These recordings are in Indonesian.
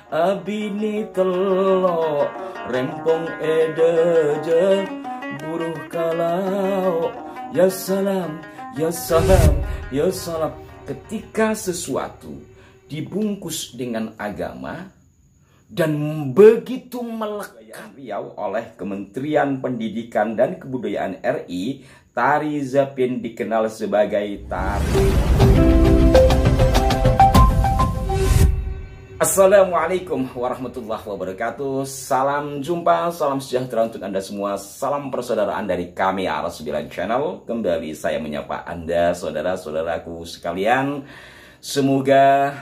Abini telo rempong edeje buruh kalau ya salam ya salam ya salam. Ketika sesuatu dibungkus dengan agama dan begitu melekat Riau oleh Kementerian Pendidikan dan Kebudayaan RI, tari Zapin dikenal sebagai tari. Assalamualaikum warahmatullahi wabarakatuh. Salam jumpa, salam sejahtera untuk Anda semua. Salam persaudaraan dari kami Ar9 Channel. Kembali saya menyapa Anda, saudara-saudaraku sekalian. Semoga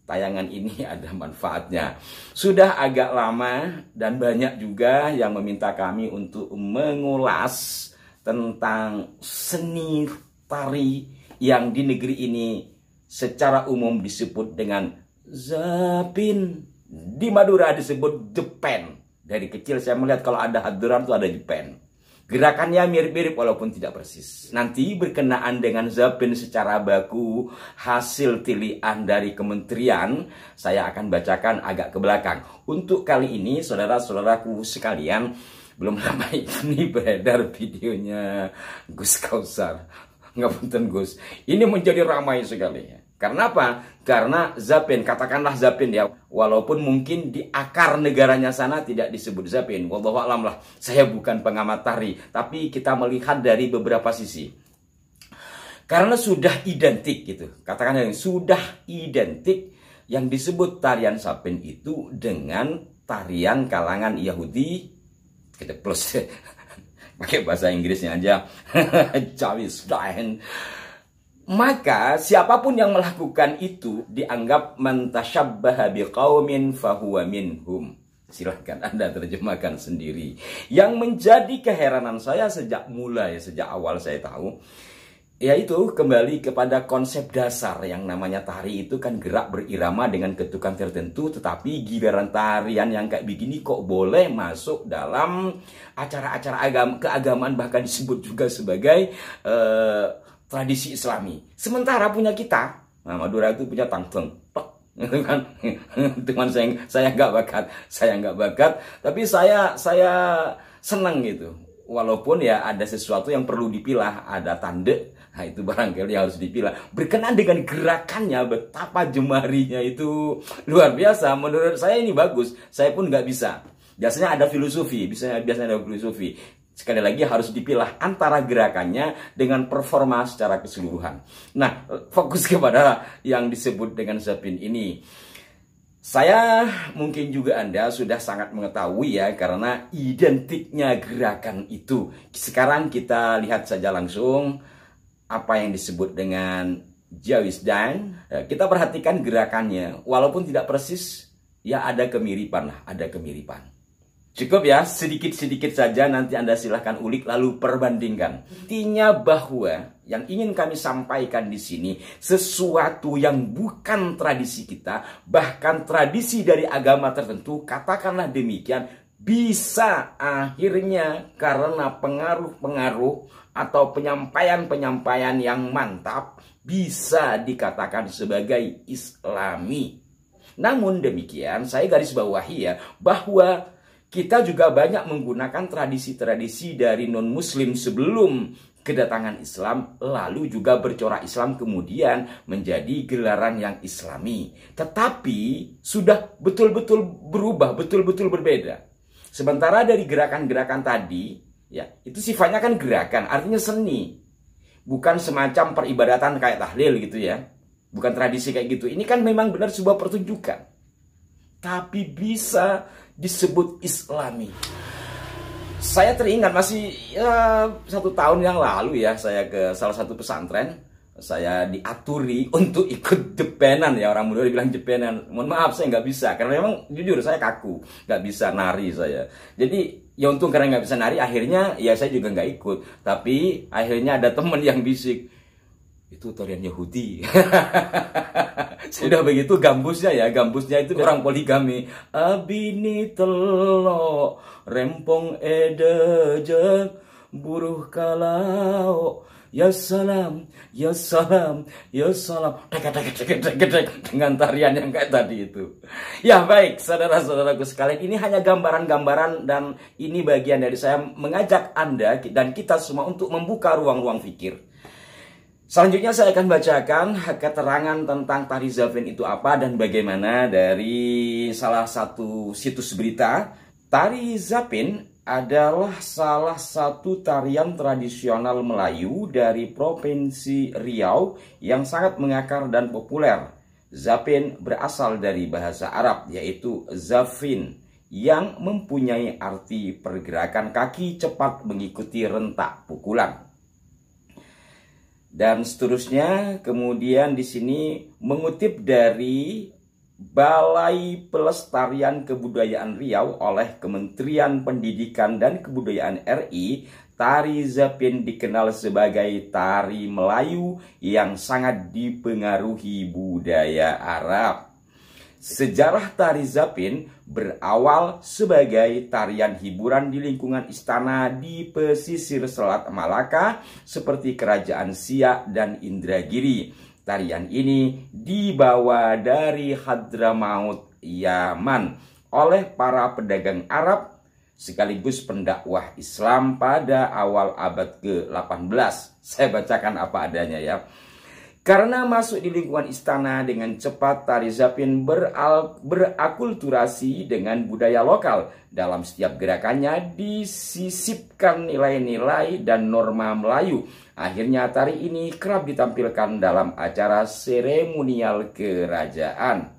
tayangan ini ada manfaatnya. Sudah agak lama dan banyak juga yang meminta kami untuk mengulas tentang seni tari yang di negeri ini secara umum disebut dengan Zapin. Di Madura disebut jepen. Dari kecil saya melihat kalau ada haduran itu ada jepen. Gerakannya mirip-mirip walaupun tidak persis. Nanti berkenaan dengan Zapin secara baku, hasil tilian dari kementerian, saya akan bacakan agak ke belakang. Untuk kali ini, saudara-saudaraku sekalian, belum lama ini beredar videonya Gus Kausar. Ngapunten Gus, ini menjadi ramai sekali. Karena apa? Karena Zapin, katakanlah Zapin ya, walaupun mungkin di akar negaranya sana tidak disebut Zapin. Wallahu a'lam lah, saya bukan pengamat tari, tapi kita melihat dari beberapa sisi. Karena sudah identik gitu, katakan sudah identik yang disebut tarian Zapin itu dengan tarian kalangan Yahudi. Kita plus pakai bahasa Inggrisnya aja, Jawisdain. Maka siapapun yang melakukan itu dianggap mentashabbaha biqaumin fahuwa minhum. Silahkan Anda terjemahkan sendiri. Yang menjadi keheranan saya sejak awal saya tahu, yaitu kembali kepada konsep dasar yang namanya tari itu kan gerak berirama dengan ketukan tertentu, tetapi giliran tarian yang kayak begini kok boleh masuk dalam acara-acara keagamaan, bahkan disebut juga sebagai tradisi Islami. Sementara punya kita, nah Madura itu punya tangteng, teman saya nggak bakat, tapi saya senang gitu. Walaupun ya ada sesuatu yang perlu dipilah, ada tande, nah itu barangkali harus dipilah. Berkenaan dengan gerakannya, betapa jemarinya itu luar biasa. Menurut saya ini bagus, saya pun nggak bisa. Biasanya ada filosofi, biasanya ada filosofi. Sekali lagi harus dipilah antara gerakannya dengan performa secara keseluruhan. Nah, fokus kepada yang disebut dengan Zapin ini. Saya mungkin juga Anda sudah sangat mengetahui ya, karena identiknya gerakan itu. Sekarang kita lihat saja langsung apa yang disebut dengan Jawisdain. Kita perhatikan gerakannya, walaupun tidak persis, ya ada kemiripan lah, ada kemiripan. Cukup ya, sedikit-sedikit saja, nanti Anda silahkan ulik lalu perbandingkan. Intinya bahwa yang ingin kami sampaikan di sini, sesuatu yang bukan tradisi kita, bahkan tradisi dari agama tertentu, katakanlah demikian, bisa akhirnya karena pengaruh-pengaruh atau penyampaian-penyampaian yang mantap, bisa dikatakan sebagai Islami. Namun demikian, saya garis bawahi ya, bahwa kita juga banyak menggunakan tradisi-tradisi dari non-muslim sebelum kedatangan Islam, lalu juga bercorak Islam kemudian menjadi gelaran yang Islami. Tetapi sudah betul-betul berubah, betul-betul berbeda. Sementara dari gerakan-gerakan tadi, ya itu sifatnya kan gerakan, artinya seni. Bukan semacam peribadatan kayak tahlil gitu ya. Bukan tradisi kayak gitu. Ini kan memang benar sebuah pertunjukan. Tapi bisa disebut Islami. Saya teringat masih ya 1 tahun yang lalu ya, saya ke salah satu pesantren, saya diaturi untuk ikut jepenan ya, orang muda dibilang jepenan. Mohon maaf saya nggak bisa, karena memang jujur saya kaku, nggak bisa nari saya. Jadi ya untung karena nggak bisa nari, akhirnya ya saya juga nggak ikut. Tapi akhirnya ada teman yang bisik, itu tarian Yahudi. Sudah begitu gambusnya ya, gambusnya itu orang poligami. Abini telo rempong edeje buruh kalau ya salam, ya salam, ya salam, dengan tarian yang kayak tadi itu. Ya baik, saudara-saudaraku sekalian, ini hanya gambaran-gambaran dan ini bagian dari saya mengajak Anda dan kita semua untuk membuka ruang-ruang fikir. Selanjutnya saya akan bacakan keterangan tentang tari Zapin itu apa dan bagaimana dari salah satu situs berita. Tari Zapin adalah salah satu tarian tradisional Melayu dari Provinsi Riau yang sangat mengakar dan populer. Zapin berasal dari bahasa Arab yaitu zafin yang mempunyai arti pergerakan kaki cepat mengikuti rentak pukulan. Dan seterusnya, kemudian di sini mengutip dari Balai Pelestarian Kebudayaan Riau oleh Kementerian Pendidikan dan Kebudayaan RI, tari Zapin dikenal sebagai tari Melayu yang sangat dipengaruhi budaya Arab. Sejarah tari Zapin berawal sebagai tarian hiburan di lingkungan istana di pesisir Selat Malaka seperti Kerajaan Siak dan Indragiri. Tarian ini dibawa dari Hadramaut, Yaman oleh para pedagang Arab sekaligus pendakwah Islam pada awal abad ke-18. Saya bacakan apa adanya ya. Karena masuk di lingkungan istana dengan cepat, tari Zapin berakulturasi dengan budaya lokal. Dalam setiap gerakannya disisipkan nilai-nilai dan norma Melayu. Akhirnya tari ini kerap ditampilkan dalam acara seremonial kerajaan.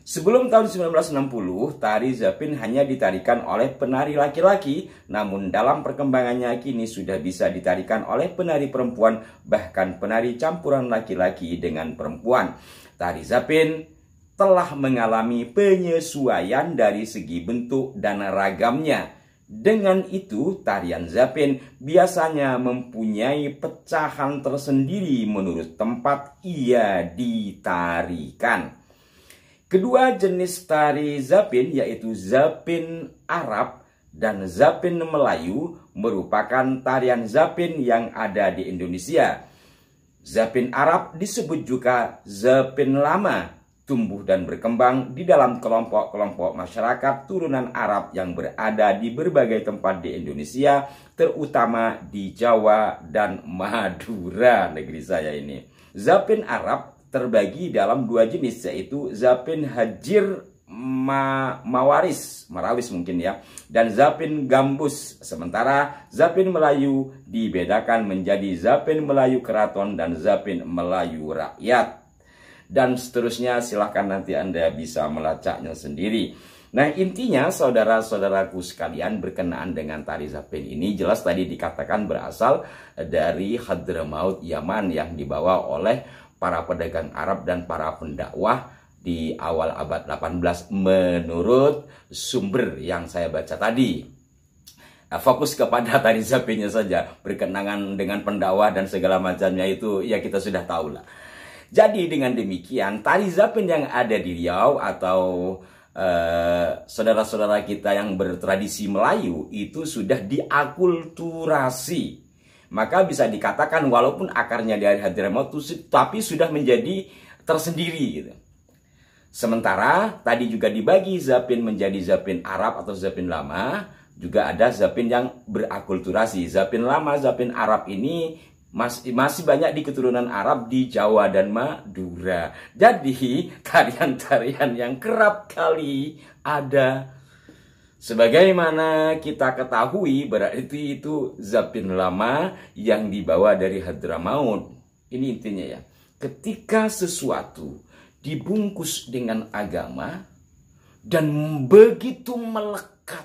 Sebelum tahun 1960, tari Zapin hanya ditarikan oleh penari laki-laki, namun dalam perkembangannya kini sudah bisa ditarikan oleh penari perempuan, bahkan penari campuran laki-laki dengan perempuan. Tari Zapin telah mengalami penyesuaian dari segi bentuk dan ragamnya. Dengan itu, tarian Zapin biasanya mempunyai pecahan tersendiri menurut tempat ia ditarikan. Kedua jenis tari Zapin yaitu Zapin Arab dan Zapin Melayu merupakan tarian Zapin yang ada di Indonesia. Zapin Arab disebut juga Zapin Lama, tumbuh dan berkembang di dalam kelompok-kelompok masyarakat turunan Arab yang berada di berbagai tempat di Indonesia, terutama di Jawa dan Madura, negeri saya ini. Zapin Arab terbagi dalam dua jenis yaitu Zapin Hajir Marawis mungkin ya, dan Zapin Gambus. Sementara Zapin Melayu dibedakan menjadi Zapin Melayu Keraton dan Zapin Melayu Rakyat. Dan seterusnya, silahkan nanti Anda bisa melacaknya sendiri. Nah, intinya saudara-saudaraku sekalian berkenaan dengan tari Zapin ini jelas tadi dikatakan berasal dari Hadramaut, Yaman yang dibawa oleh para pedagang Arab dan para pendakwah di awal abad 18 menurut sumber yang saya baca tadi. Nah, fokus kepada tari Zapinnya saja, berkenangan dengan pendakwah dan segala macamnya itu ya kita sudah tahu lah. Jadi dengan demikian tari Zapin yang ada di Riau atau saudara-saudara kita yang bertradisi Melayu itu sudah diakulturasi. Maka bisa dikatakan walaupun akarnya dari Hadramaut tapi sudah menjadi tersendiri gitu. Sementara tadi juga dibagi Zapin menjadi Zapin Arab atau Zapin Lama, juga ada Zapin yang berakulturasi. Zapin Lama, Zapin Arab ini masih banyak di keturunan Arab di Jawa dan Madura. Jadi tarian-tarian yang kerap kali ada, sebagaimana kita ketahui, berarti itu Zapin Lama yang dibawa dari Hadramaut. Ini intinya ya. Ketika sesuatu dibungkus dengan agama dan begitu melekat,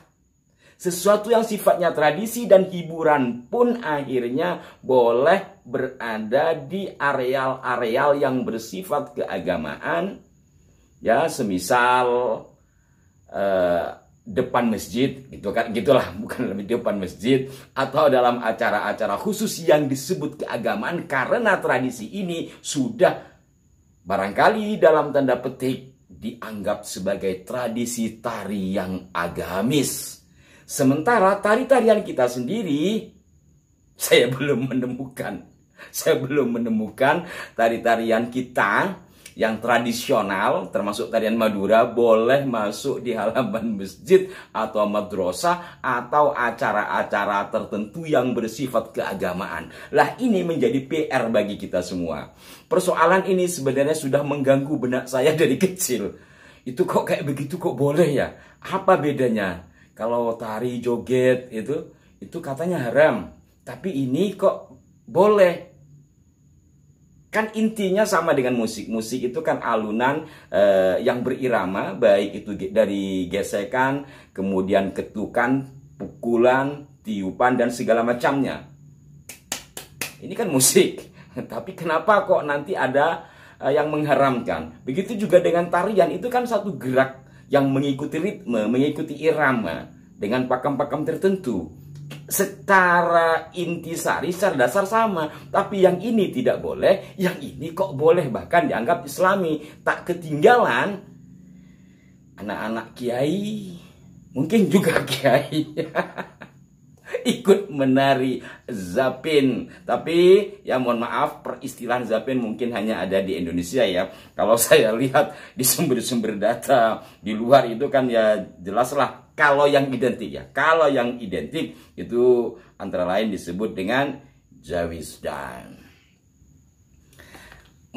sesuatu yang sifatnya tradisi dan hiburan pun akhirnya boleh berada di areal-areal yang bersifat keagamaan. Ya, semisal depan masjid, gitu kan, gitulah, bukan lebih depan masjid, atau dalam acara-acara khusus yang disebut keagamaan, karena tradisi ini sudah barangkali dalam tanda petik dianggap sebagai tradisi tari yang agamis. Sementara tari-tarian kita sendiri Saya belum menemukan. Saya belum menemukan tari-tarian kita yang tradisional, termasuk tarian Madura, boleh masuk di halaman masjid atau madrasah atau acara-acara tertentu yang bersifat keagamaan. Lah, ini menjadi PR bagi kita semua. Persoalan ini sebenarnya sudah mengganggu benak saya dari kecil. Itu kok kayak begitu, kok boleh ya? Apa bedanya? Kalau tari joget itu katanya haram, tapi ini kok boleh. Kan intinya sama dengan musik. Musik itu kan alunan yang berirama, baik itu dari gesekan, kemudian ketukan, pukulan, tiupan, dan segala macamnya. Ini kan musik. Tapi kenapa kok nanti ada yang mengharamkan? Begitu juga dengan tarian, itu kan satu gerak yang mengikuti ritme, mengikuti irama, dengan pakam-pakam tertentu. Secara intisari, secara dasar sama. Tapi yang ini tidak boleh, yang ini kok boleh, bahkan dianggap islami. Tak ketinggalan anak-anak kiai, mungkin juga kiai ikut menari zapin. Tapi ya mohon maaf, peristilahan zapin mungkin hanya ada di Indonesia ya. Kalau saya lihat di sumber-sumber data di luar itu kan ya jelaslah. Kalau yang identik ya, kalau yang identik itu antara lain disebut dengan Jawisdan.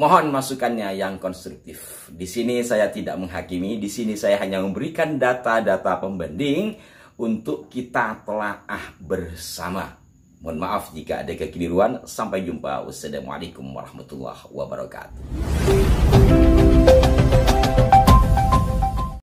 Mohon masukannya yang konstruktif. Di sini saya tidak menghakimi, di sini saya hanya memberikan data-data pembanding untuk kita telaah bersama. Mohon maaf jika ada kekeliruan. Sampai jumpa. Wassalamualaikum warahmatullahi wabarakatuh.